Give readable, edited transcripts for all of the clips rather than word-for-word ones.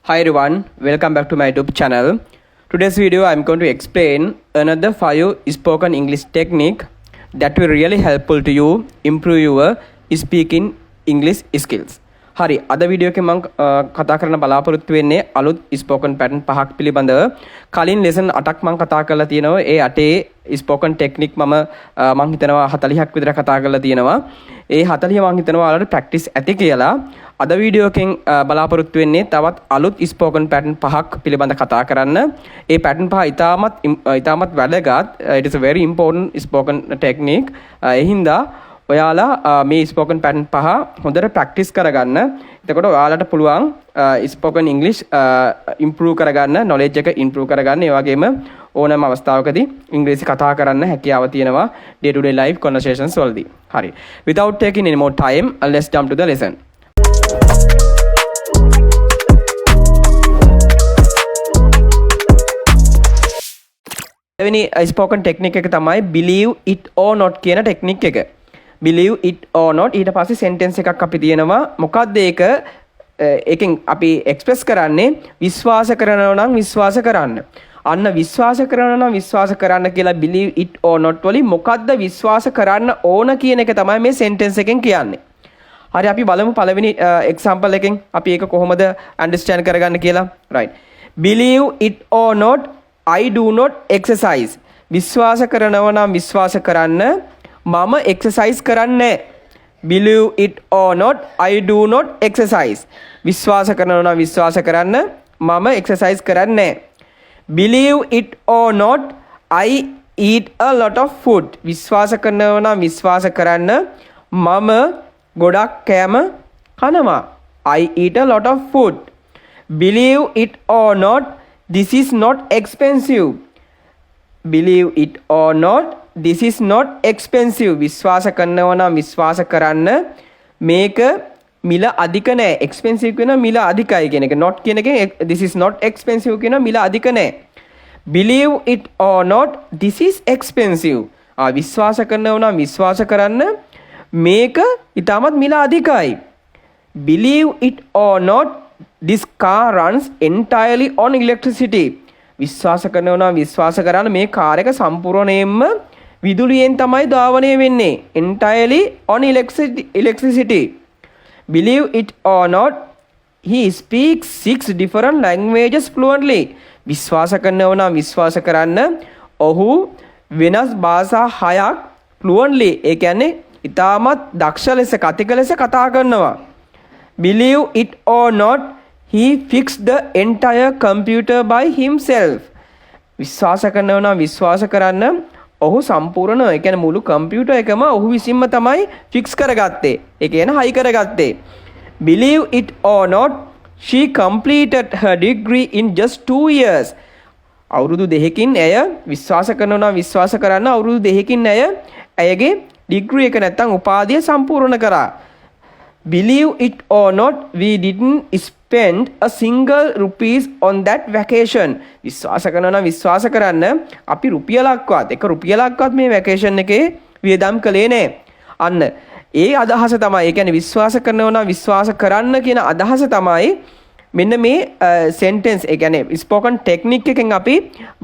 Hi everyone, welcome back to my YouTube channel. Today's video I'm going to explain another 5 spoken English technique that will really helpful to you improve your speaking English skills. හරි අද video එකේ මම කතා කරන්න බලාපොරොත්තු වෙන්නේ අලුත් spoken pattern පහක් පිළිබඳව. කලින් lesson 8ක් මම කතා කරලා තියෙනවා. ඒ 8 spoken technique මම හිතනවා 40ක් විතර කතා කරලා තියෙනවා. ඒ 40 මම හිතනවා ඔයාලට practice ඇති කියලා. අද වීඩියෝ එකෙන් බලාපොරොත්තු වෙන්නේ තවත් අලුත් spoken pattern පහක් පිළිබඳ කතා කරන්න. ඒ pattern පහ ඉතාමත් වැදගත්. It is a very important spoken technique. ඒ හින්දා ඔයාලා මේ spoken pattern පහ හොඳට practice කරගන්න. එතකොට ඔයාලට පුළුවන් spoken English improve කරගන්න, knowledge එක improve කරගන්න. ඒ වගේම ඕනෑම අවස්ථාවකදී ඉංග්‍රීසි කතා කරන්න හැකියාව තියෙනවා day to day life conversations වලදී. හරි. Without taking any more time, let's jump to the lesson. එවැනි spoken technique එක තමයි believe it or not කියන technique එක. believe it or not ඊට පස්සේ sentence එකක් අපි තියෙනවා. මොකක්ද ඒක? ඒකෙන් අපි express කරන්නේ විශ්වාස කරනවා නම් විශ්වාස කරන්න. අන්න විශ්වාස කරනවා නම් විශ්වාස කරන්න කියලා believe it or not වලින් මොකක්ද විශ්වාස කරන්න ඕන කියන එක තමයි මේ sentence එකෙන් කියන්නේ. හරි අපි බලමු පළවෙනි example එකෙන් අපි ඒක කොහොමද understand කරගන්න කියලා. right. believe it or not I do not exercise. විශ්වාස කරනවා නම් විශ්වාස කරන්න මම exercise කරන්නේ. believe it or not I do not exercise. විශ්වාස කරනවා නම් විශ්වාස කරන්න මම exercise කරන්නේ. believe it or not I eat a lot of food. විශ්වාස කරනවා නම් විශ්වාස කරන්න මම ගොඩක් කෑම කනවා. I eat a lot of food. believe it or not this is not expensive. believe it or not this is not expensive. විශ්වාස කරනවා නම් විශ්වාස කරන්න මේක මිල අධික නෑ. expensive කියන මිල අධිකයි කියන එක. not කියන එකෙන් this is not expensive කියන මිල අධික නෑ. believe it or not this is expensive. විශ්වාස කරනවා නම් විශ්වාස කරන්න මේක ඊටමත් මිල අධිකයි. believe it or not this car runs entirely on electricity. විශ්වාස කරනවා නම් විශ්වාස කරන්න මේ කාර් එක සම්පූර්ණයෙන්ම විදුලියෙන් තමයි ධාවනය වෙන්නේ. entirely on electricity. believe it or not he speaks 6 different languages fluently. විශ්වාස කරනවා නම් විශ්වාස කරන්න ඔහු වෙනස් භාෂා 6ක් fluently ඒ කියන්නේ ඉතාමත් දක්ෂ ලෙස කතික ලෙස කතා කරනවා. believe it or not he fixed the entire computer by himself. විශ්වාස කරනවා නම් විශ්වාස කරන්න ඔහු සම්පූර්ණ ඒ කියන්නේ මුළු කම්පියුටර් එකම ඔහු විසින්ම තමයි ෆික්ස් කරගත්තේ. ඒ කියන්නේ හයි කරගත්තේ. believe it or not she completed her degree in just 2 years. අවුරුදු 2කින් ඇය විශ්වාස කරනවා නම් විශ්වාස කරන්න අවුරුදු 2කින් ඇයගේ ඩිග්‍රී එක නැත්තම් උපාධිය සම්පූර්ණ කරා. believe it or not we didn't spend a single rupees on that vacation. විශ්වාස කරනවා නම් විශ්වාස කරන්න අපි රුපියලක්වත් එක රුපියලක්වත් මේ වැකේෂන් එකේ වියදම් කළේ නෑ. අන්න ඒ අදහස තමයි ඒ කියන්නේ විශ්වාස කරනවා නම් විශ්වාස කරන්න කියන අදහස තමයි මෙන්න මේ sentence ඒ කියන්නේ spoken technique එකෙන් අපි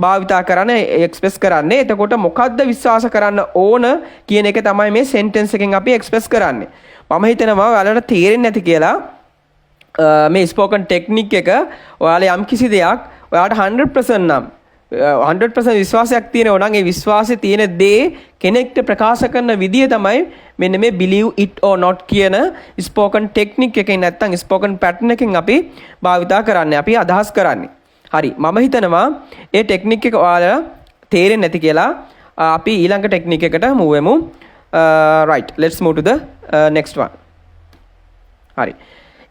භාවිතා කරන express කරන්නේ. එතකොට මොකද්ද විශ්වාස කරන්න ඕන කියන එක තමයි මේ sentence එකෙන් අපි express කරන්නේ. මම හිතනවා ඔයාලට තේරෙන්නේ නැති කියලා මේ spoken technique එක ඔයාලා යම් කිසි දෙයක් ඔයාලට 100% නම් 100% විශ්වාසයක් තියෙනවා නම් ඒ විශ්වාසයේ තියෙන දේ කෙනෙක්ට ප්‍රකාශ කරන විදිය තමයි මෙන්න මේ believe it or not කියන spoken technique එකෙන් නැත්තම් spoken pattern එකෙන් අපි භාවිතා කරන්නේ. අපි අදහස් කරන්නේ. හරි. මම හිතනවා ඒ technique එක ඔයාලා තේරෙන්නේ නැති කියලා අපි ඊළඟ technique එකට move වෙමු. Right. Let's move to the next one. හරි.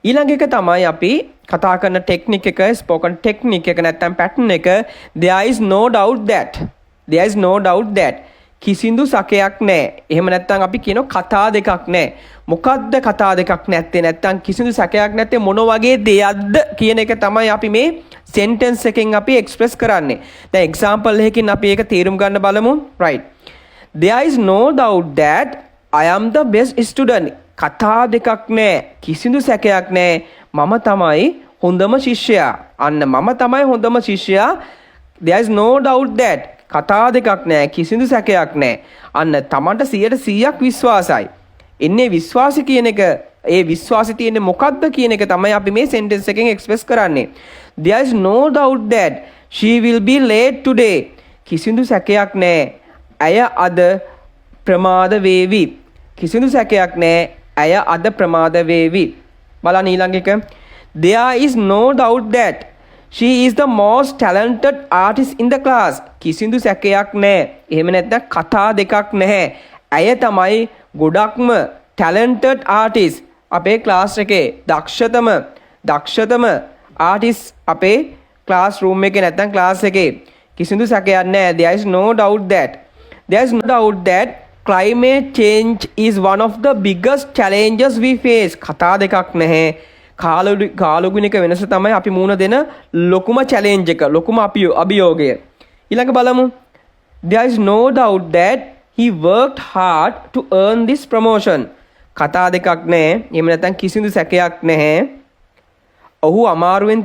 ඊළඟ එක තමයි අපි කතා කරන ටෙක්නික් එක ස්පෝකන් ටෙක්නික් එක නැත්නම් පැටර්න් එක there is no doubt that කිසිදු සැකයක් නැහැ. එහෙම නැත්නම් අපි කියනවා කතා දෙකක් නැහැ. මොකද්ද කතා දෙකක් නැත්තේ? නැත්නම් කිසිදු සැකයක් නැත්තේ මොන වගේ දෙයක්ද කියන එක තමයි අපි මේ sentence එකෙන් අපි express කරන්නේ. දැන් example එකකින් අපි ඒක තේරුම් ගන්න බලමු. right. there is no doubt that I am the best student. කතා දෙකක් නැහැ. කිසිදු සැකයක් නැහැ. මම තමයි හොඳම ශිෂ්‍යයා. අන්න මම තමයි හොඳම ශිෂ්‍යයා. there is no doubt that. කතා දෙකක් නැහැ. කිසිදු සැකයක් නැහැ. අන්න තමන්ට 100% විශ්වාසයි. එන්නේ විශ්වාසය කියන එක ඒ විශ්වාසය තියෙන්නේ මොකක්ද කියන එක තමයි අපි මේ sentence එකෙන් express කරන්නේ. there is no doubt that she will be late today. කිසිදු සැකයක් නැහැ. ඇය අද ප්‍රමාද වේවි. කිසිදු සැකයක් නැහැ. ඇය අද ප්‍රමාද වේවි. බලන්න ඊළඟ එක. there is no doubt that she is the most talented artist in the class. කිසිදු සැකයක් නැහැ. එහෙම නැත්නම් කතා දෙකක් නැහැ. ඇය තමයි ගොඩක්ම talented artist අපේ ක්ලාස් එකේ දක්ෂතම ආටිස්ට් අපේ ක්ලාස් රූම් එකේ නැත්නම් ක්ලාස් එකේ. කිසිදු සැකයක් නැහැ. there is no doubt that climate change is one of the biggest challenges we face. කතා දෙකක් නැහැ. කාලගුණික වෙනස තමයි අපි මුහුණ දෙන ලොකුම challenge එක, ලොකුම අභියෝගය. ඊළඟ බලමු. there is no doubt that he worked hard to earn this promotion. කතා දෙකක් නැහැ. එහෙම නැත්නම් කිසිදු සැකයක් නැහැ. ඔහු අමාරුවෙන්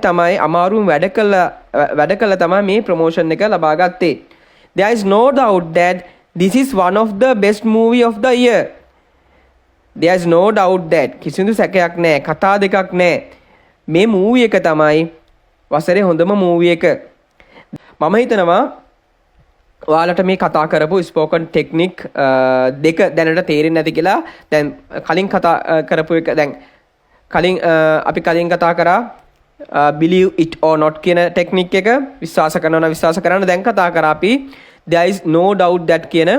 වැඩ කළ තමයි මේ ප්‍රොමෝෂන් එක ලබා ගත්තේ. there is no doubt that this is one of the best movie of the year. there is no doubt that කිසිදු සැකයක් නැහැ. කතා දෙකක් නැහැ. මේ මූවි එක තමයි වසරේ හොඳම මූවි එක. මම හිතනවා ඔයාලට මේ කතා කරපු ස්පෝකන් ටෙක්නික් දෙක දැනට තේරෙන්නේ නැති කියලා. දැන් කලින් කතා කරපු එක දැන් අපි කලින් කතා කරා believe it or not කියන ටෙක්නික් එක. විශ්වාස කරනවා නම් විශ්වාස කරන්න. දැන් කතා කරා අපි there is no doubt that කියන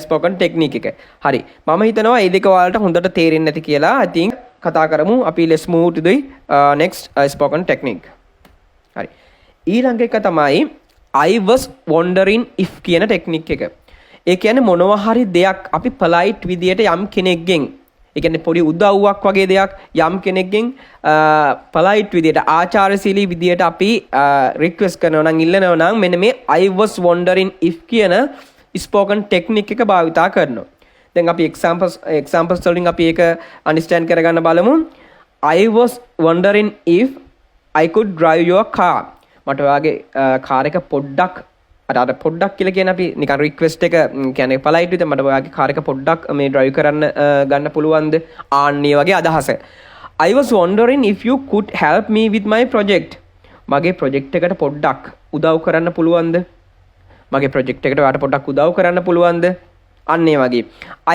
ස්පෝකන් ටෙක්නික් එක. හරි. මම හිතනවා මේ දෙක ඔයාලට හොඳට තේරෙන්නේ නැති කියලා. I think කතා කරමු. අපි let's move to the next spoken technique. හරි. ඊළඟ එක තමයි I was wondering if කියන ටෙක්නික් එක. ඒ කියන්නේ මොනවා හරි දෙයක් අපි polite විදියට යම් කෙනෙක්ගෙන්, ඒ කියන්නේ පොඩි උදව්වක් වගේ දෙයක් යම් කෙනෙක්ගෙන් polite විදියට ආචාරශීලී විදියට අපි request කරනවා නම් ඉල්ලනවා නම් මෙන්න මේ I was wondering if කියන spoken technique එක භාවිතා කරනවා. දැන් අපි examples වලින් අපි ඒක understand කරගන්න බලමු. I was wondering if I could drive your car. මට ඔයාගේ කාර් එක පොඩ්ඩක් අර පොඩ්ඩක් කියලා කියන අපි නිකන් රික්වෙස්ට් එක කියන්නේ polite විදිහට මට ඔයාගේ කාර් එක පොඩ්ඩක් මේ drive කරන්න ගන්න පුළුවන්ද? ආන්නේ වගේ අදහස. I was wondering if you could help me with my project. මගේ project එකට පොඩ්ඩක් උදව් කරන්න පුළුවන්ද? මගේ project එකට ඔයාට පොඩ්ඩක් උදව් කරන්න පුළුවන්ද? අන්න ඒ වගේ.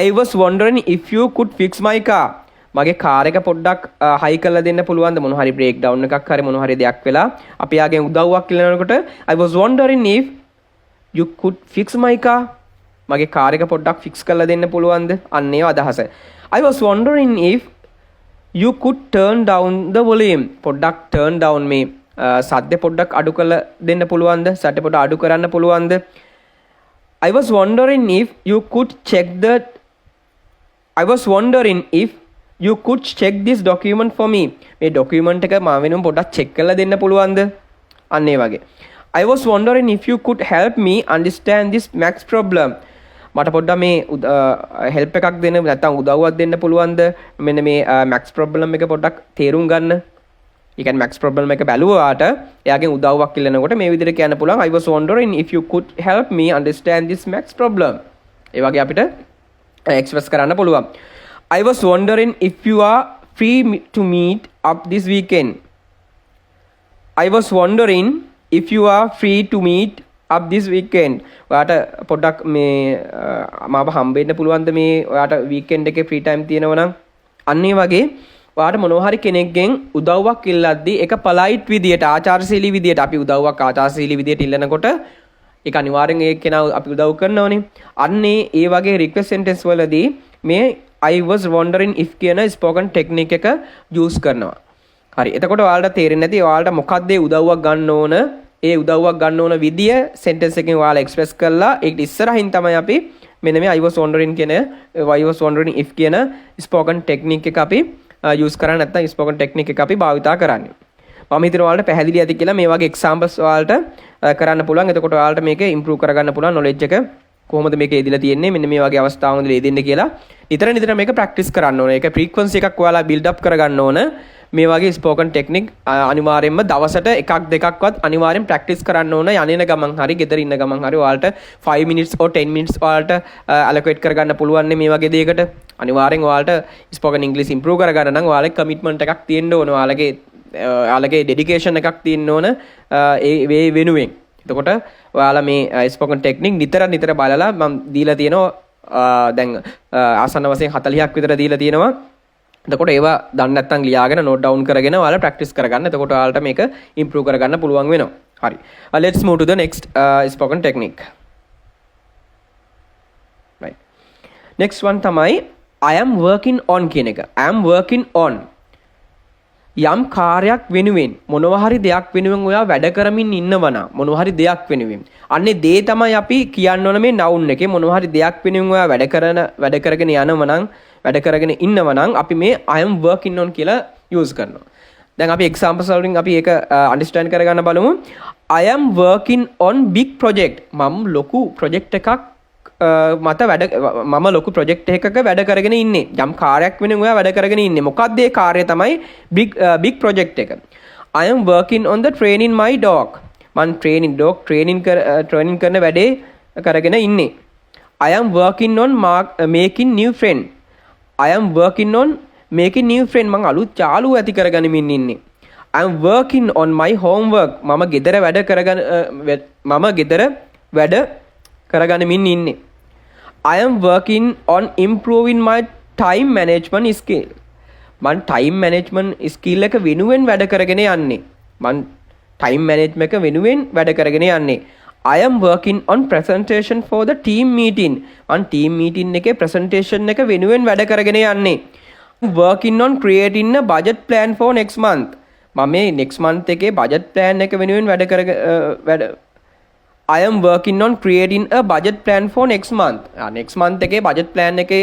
I was wondering if you could fix my car. මගේ කාර් එක පොඩ්ඩක් හයි කරලා දෙන්න පුළුවන්ද? මොන හරි බ්‍රේක් ඩවුන් එකක් හරි මොන හරි දෙයක් වෙලා අපි යාගෙන් උදව්වක් ඉල්ලනකොට I was wondering if you could fix my car. මගේ කාර් එක පොඩ්ඩක් ෆික්ස් කරලා දෙන්න පුළුවන්ද? අන්න ඒ අදහස. I was wondering if you could turn down the volume. පොඩ්ඩක් turn down මේ සද්ද පොඩ්ඩක් අඩු කරලා දෙන්න පුළුවන්ද? සද්ද පොඩ්ඩක් අඩු කරන්න පුළුවන්ද? I was wondering if you could check this document for me. මේ document එක මම වෙනුම පොඩ්ඩක් check කරලා දෙන්න පුළුවන්ද? අන්න ඒ වගේ. I was wondering if you could help me understand this maths problem. මට පොඩ්ඩක් මේ help එකක් දෙන්න නැත්නම් උදව්වක් දෙන්න පුළුවන්ද? මෙන්න මේ maths problem එක පොඩ්ඩක් තේරුම් ගන්න. You can max problem එක බැලුවාට එයාගෙන් උදව්වක් ඉල්ලනකොට මේ විදිහට කියන්න පුළුවන් I was wondering if you could help me understand this max problem. ඒ වගේ අපිට express කරන්න පුළුවන්. I was wondering if you are free to meet up this weekend. I was wondering if you are free to meet up this weekend. ඔයාට පොඩ්ඩක් මේ මාව හම්බෙන්න පුළුවන්ද මේ ඔයාට weekend එකේ free time තියෙනවා නම්? අන්න ඒ වගේ ඔයාට මොනවා හරි කෙනෙක්ගෙන් උදව්වක් ඉල්ලද්දී ඒක polite විදියට ආචාරශීලී විදියට අපි උදව්වක් ආචාරශීලී විදියට ඉල්ලනකොට ඒක අනිවාර්යෙන් ඒ කෙනා අපි උදව් කරනවනේ. අන්නේ ඒ වගේ request sentence වලදී මේ I was wondering if කියන spoken technique එක use කරනවා. හරි. එතකොට ඔයාලට තේරෙන්නේ නැති ඔයාලට මොකක්ද ඒ උදව්වක් ගන්න ඕන? ඒ උදව්වක් ගන්න ඕන විදිය sentence එකෙන් ඔයාලා express කරලා ඒක ඉස්සරහින් තමයි අපි මෙන්න මේ I was wondering කියන I was wondering if කියන spoken technique එක අපි use කරන්නේ නැත්නම් spoken technique එක අපි භාවිතා කරන්නේ. මම හිතනවා ඔයාලට පැහැදිලි ඇති කියලා මේ වගේ examples ඔයාලට කරන්න පුළුවන්. එතකොට ඔයාලට මේක improve කරගන්න පුළුවන් knowledge එක කොහොමද මේක එදිලා තියෙන්නේ මෙන්න මේ වගේ අවස්ථාවන්වල එදෙන්න කියලා නිතර මේක ප්‍රැක්ටිස් කරන්න ඕනේ. ඒක ෆ්‍රීකවන්සි එකක් ඔයාලා බිල්ඩ් අප් කරගන්න ඕන. මේ වගේ ස්පෝකන් ටෙක්නික් අනිවාර්යයෙන්ම දවසට එකක් දෙකක්වත් අනිවාර්යෙන් ප්‍රැක්ටිස් කරන්න ඕන. යන්නේන ගමන් හරි ගෙදර ඉන්න ගමන් හරි ඔයාලට 5 minutes or 10 minutes ඔයාලට allocate කරගන්න පුළුවන් මේ වගේ දෙයකට. අනිවාර්යෙන් ඔයාලට ස්පෝකන් ඉංග්‍රීසි ඉම්ප්‍රූව් කරගන්න නම් ඔයාලගේ කමිට්මන්ට් එකක් තියෙන්න ඕන. ඔයාලගේ ඩෙඩිකේෂන් එකක් තියෙන්න ඕන ඒ වෙනුවෙන්. එතකොට ඔයාලා මේ ස්පෝකන් ටෙක්නික් නිතර බලලා මම දීලා තියෙනවා දැන් ආසන්න වශයෙන් 40ක් විතර දීලා තියෙනවා. එතකොට ඒවා දන්නේ නැත්නම් ලියාගෙන නෝට් ඩවුන් කරගෙන ඔයාලා ප්‍රැක්ටිස් කරගන්න. එතකොට ඔයාලට මේක ඉම්ප්‍රූව් කරගන්න පුළුවන් වෙනවා. හරි. Let's move to the next spoken technique. Right. Next one තමයි I am working on කියන එක. I am working on යම් කාර්යයක් වෙනුවෙන් මොනවා හරි දෙයක් වෙනුවෙන් ඔයා වැඩ කරමින් ඉන්නවනම් මොනවා හරි දෙයක් වෙනුවෙන් අන්නේ දේ තමයි අපි කියන්න ඕන මේ noun එකේ. මොනවා හරි දෙයක් වෙනුවෙන් ඔයා වැඩ කරගෙන යනවනම් වැඩ කරගෙන ඉන්නවනම් අපි මේ I am working on කියලා යූස් කරනවා. දැන් අපි examples වලින් අපි ඒක understand කරගන්න බලමු. I am working on big project. මම ලොකු project එකක් මම ලොකු ප්‍රොජෙක්ට් එකක වැඩ කරගෙන ඉන්නේ. යම් කාර්යයක් වෙනුවෙන් ඔයා වැඩ කරගෙන ඉන්නේ. මොකක්ද ඒ කාර්යය තමයි big project එක. I am working on the training my dog. මම training කරන වැඩේ කරගෙන ඉන්නේ. I am working on making new friend. I am working on making new friend. මම අලුත් යාළුවෝ ඇති කරගනිමින් ඉන්නේ. I am working on my homework. මම ගෙදර වැඩ කරගනිමින් ඉන්නේ. I am working on improving my time management skill. මම time management skill එක වෙනුවෙන් වැඩ කරගෙන යන්නේ. මම time management එක වෙනුවෙන් වැඩ කරගෙන යන්නේ. I am working on presentation for the team meeting. මම team meeting එකේ presentation එක වෙනුවෙන් වැඩ කරගෙන යන්නේ. Working on creating a budget plan for next month. මම මේ next month එකේ budget plan එක වෙනුවෙන් I am working on creating a budget plan for next month. Next month එකේ budget plan එකේ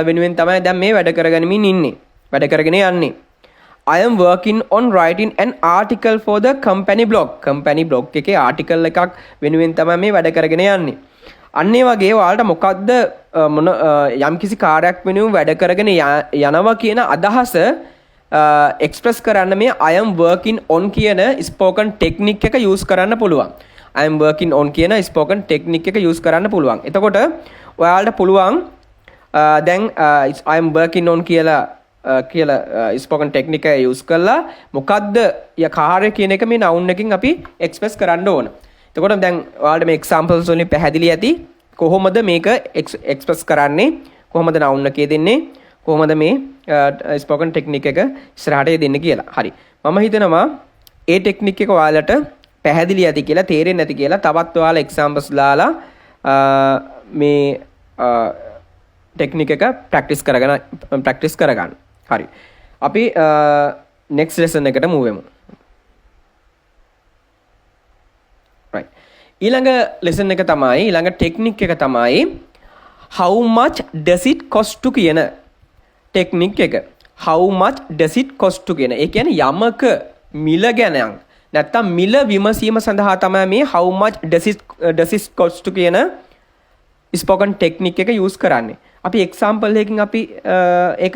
වෙනුවෙන් තමයි දැන් මේ වැඩ කරගෙන යන්නේ. I am working on writing an article for the company blog. Company blog එකේ article එකක් වෙනුවෙන් තමයි මේ වැඩ කරගෙන යන්නේ. අන්න ඒ වගේ ඔයාලට මොකද්ද යම්කිසි කාර්යයක් වෙනුවෙන් වැඩ කරගෙන යනවා කියන අදහස එක්ස්ප්‍රස් කරන්න මේ I am working on කියන spoken technique එක use කරන්න පුළුවන්. I am working on කියන spoken technique එක use කරන්න පුළුවන්. එතකොට ඔයාලට පුළුවන් දැන් I am working on කියලා spoken technique එක use කරලා මොකද්ද කාර්ය කියන එක මේ noun එකකින් අපි express කරන්න ඕන. එතකොට දැන් ඔයාලට මේ examples වලින් පැහැදිලි ඇති කොහොමද මේක express කරන්නේ, කොහොමද noun එකේ දෙන්නේ, කොහොමද මේ spoken technique එක ඉස්සරහට දෙන්න කියලා. හරි. මම හිතනවා ඒ technique එක ඔයාලට පැහැදිලි ඇති කියලා, තේරෙන්නේ නැති කියලා තවත් ඔයාලා examples දාලා මේ ටෙක්නික් එක ප්‍රැක්ටිස් කරගන්න. හරි. අපි next lesson එකට move වෙමු. right. ඊළඟ lesson එක තමයි ඊළඟ ටෙක්නික් එක තමයි how much does it cost to කියන ටෙක්නික් එක. how much does it cost to කියන. ඒ කියන්නේ යමක මිල ගැන නැත්තම් මිල විමසීම සඳහා තමයි මේ how much does it cost to කියන spoken technique එක use කරන්නේ. අපි example එකකින් අපි ඒක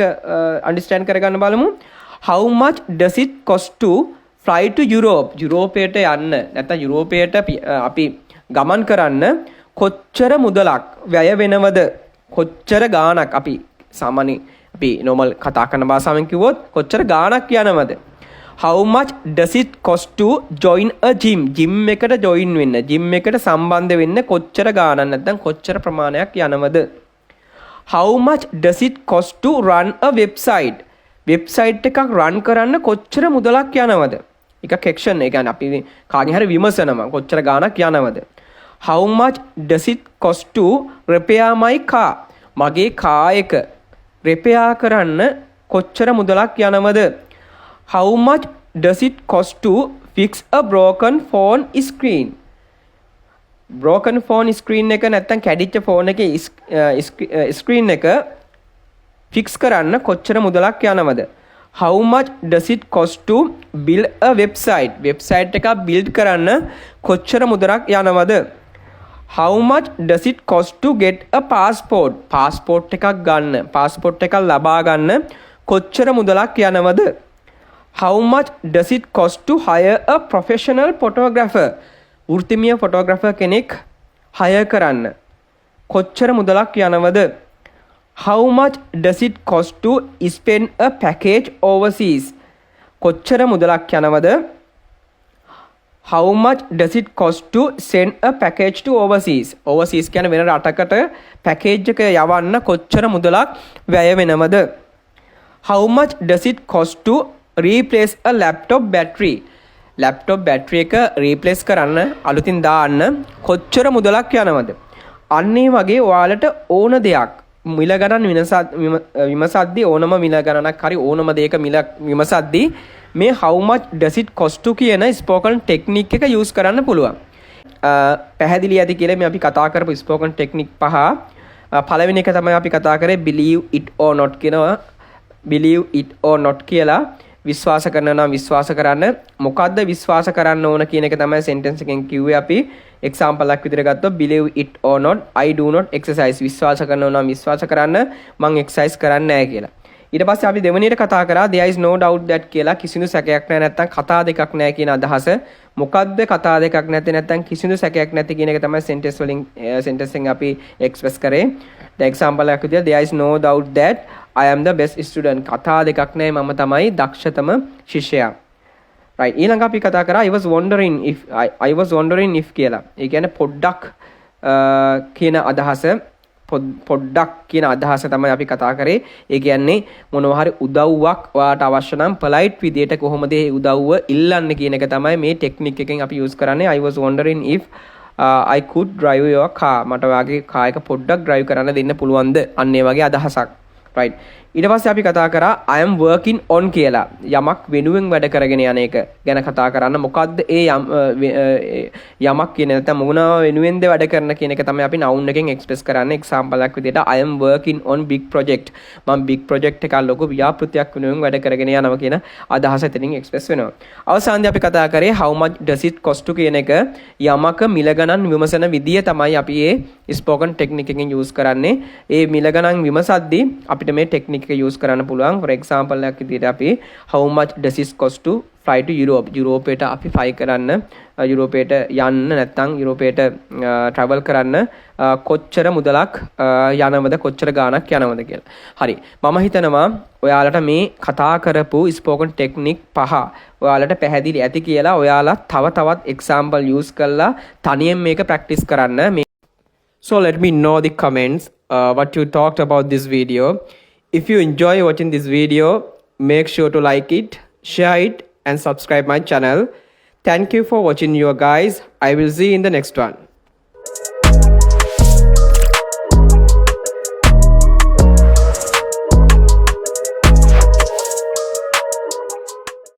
understand කරගන්න බලමු. how much does it cost to fly to Europe? යුරෝපයට යන්න නැත්තම් යුරෝපයට අපි ගමන් කරන්න කොච්චර මුදලක් වැය වෙනවද? කොච්චර ගාණක් අපි සාමාන්‍ය අපි normal කතා කරන භාෂාවෙන් කිව්වොත් කොච්චර ගාණක් යනවද? How much does it cost to join a gym? Gym එකට join වෙන්න, gym එකට සම්බන්ධ වෙන්න කොච්චර ගාණක් නැත්නම් කොච්චර ප්‍රමාණයක් යනවද? How much does it cost to run a website? Website එකක් run කරන්න කොච්චර මුදලක් යනවද? එක question ඒ කියන්නේ අපි කාගෙන් හරි විමසනවා කොච්චර ගාණක් යනවද? How much does it cost to repair my car? මගේ car එක repair කරන්න කොච්චර මුදලක් යනවද? How much does it cost to fix a broken phone screen? Broken phone screen එක නැත්තම් කැඩිච්ච phone එකේ screen එක fix කරන්න කොච්චර මුදලක් යනවද? How much does it cost to build a website? Website එකක් build කරන්න කොච්චර මුදලක් යනවද? how much does it cost to get a passport? passport එකක් ගන්න, passport එකක් ලබා ගන්න කොච්චර මුදලක් යනවද? how much does it cost to hire a professional photographer? වෘත්තීය photographer කෙනෙක් hire කරන්න කොච්චර මුදලක් යනවද? how much does it cost to spend a package overseas? කොච්චර මුදලක් යනවද? how much does it cost to send a package to overseas? overseas කියන වෙන රටකට package එක යවන්න කොච්චර මුදලක් වැය වෙනවද? how much does it cost to replace a laptop battery? laptop battery එක replace කරන්න අලුතින් දාන්න කොච්චර මුදලක් යනවද? අන්න ඒ වගේ ඔයාලට ඕන දෙයක් මිල ගණන් විමසද්දී ඕනම මිල ගණනක් හරි ඕනම දෙයක මිල විමසද්දී මේ how much does it cost to කියන ස්පෝකන් ටෙක්නික් එක යූස් කරන්න පුළුවන්. පැහැදිලි ඇති කියලා මේ අපි කතා කරපු ස්පෝකන් ටෙක්නික් පහ. පළවෙනි එක තමයි අපි කතා කරේ believe it or not කියනවා. believe it or not කියලා විශ්වාස කරනවා නම් විශ්වාස කරන්න. මොකද්ද විශ්වාස කරන්න ඕන කියන එක තමයි sentence එකෙන් කිව්වේ අපි. example එකක් විදිහට ගත්තොත් believe it or not I do not exercise. විශ්වාස කරනවා නම් විශ්වාස කරන්න මම exercise කරන්නේ නැහැ කියලා. ඊට පස්සේ අපි දෙවෙනියට කතා කරා there is no doubt that කියලා කිසිදු සැකයක් නැහැ නැත්නම් කතා දෙකක් නැහැ කියන අදහස. මොකද්ද කතා දෙකක් නැති නැත්නම් කිසිදු සැකයක් නැති කියන එක තමයි sentence එකෙන් අපි express කරේ. the example එකක් විදිහට there is no doubt that I am the best student. කතා දෙකක් නැහැ මම තමයි දක්ෂතම ශිෂ්‍යයා. right ඊළඟ අපි කතා කරා I was wondering if කියලා. ඒ කියන්නේ පොඩ්ඩක් කියන අදහස පොඩ්ඩක් කියන අදහස තමයි අපි කතා කරේ. ඒ කියන්නේ මොනවා හරි උදව්වක් ඔයාට අවශ්‍ය නම් polite විදියට කොහොමද ඒ උදව්ව ඉල්ලන්නේ කියන එක තමයි මේ ටෙක්නික් එකෙන් අපි use කරන්නේ. I was wondering if I could drive your car. මට ඔයාගේ කාර් එක පොඩ්ඩක් drive කරන්න දෙන්න පුළුවන්ද? අන්න ඒ වගේ අදහසක්. right ඊට පස්සේ අපි කතා කරා I am working on කියලා. යමක් වෙනුවෙන් වැඩ කරගෙන යන එක ගැන කතා කරන්න. මොකද්ද ඒ යමක් කියන නැත්නම් මොනවා වෙනුවෙන්ද වැඩ කරන කියන එක තමයි අපි noun එකෙන් express කරන්නේ. example එකක් විදිහට I am working on big project. මම big project එකක් ලොකු ව්‍යාපෘතියක් වෙනුවෙන් වැඩ කරගෙන යනවා කියන අදහස එතනින් express වෙනවා. අවසානයේ අපි කතා කරේ how much does it cost to කියන එක. යමක මිල ගණන් විමසන විදිය තමයි අපි මේ spoken technique එකෙන් use කරන්නේ. ඒ මිල ගණන් විමසද්දී අපිට මේ technique එක use කරන්න පුළුවන්. for example එකක් විදිහට අපි how much does it cost to fly to Europe? යුරෝපයට අපි fly කරන්න යුරෝපයට යන්න නැත්නම් යුරෝපයට travel කරන්න කොච්චර මුදලක් යනවද කොච්චර ගාණක් යනවද කියලා. හරි. මම හිතනවා ඔයාලට මේ කතා කරපු spoken technique පහ ඔයාලට පැහැදිලි ඇති කියලා. ඔයාලා තවත් example use කරලා තනියෙන් මේක practice කරන්න. So let me know the comments what you talked about this video. If you enjoy watching this video, make sure to like it, share it and subscribe my channel. Thank you for watching, you guys. I will see you in the next one.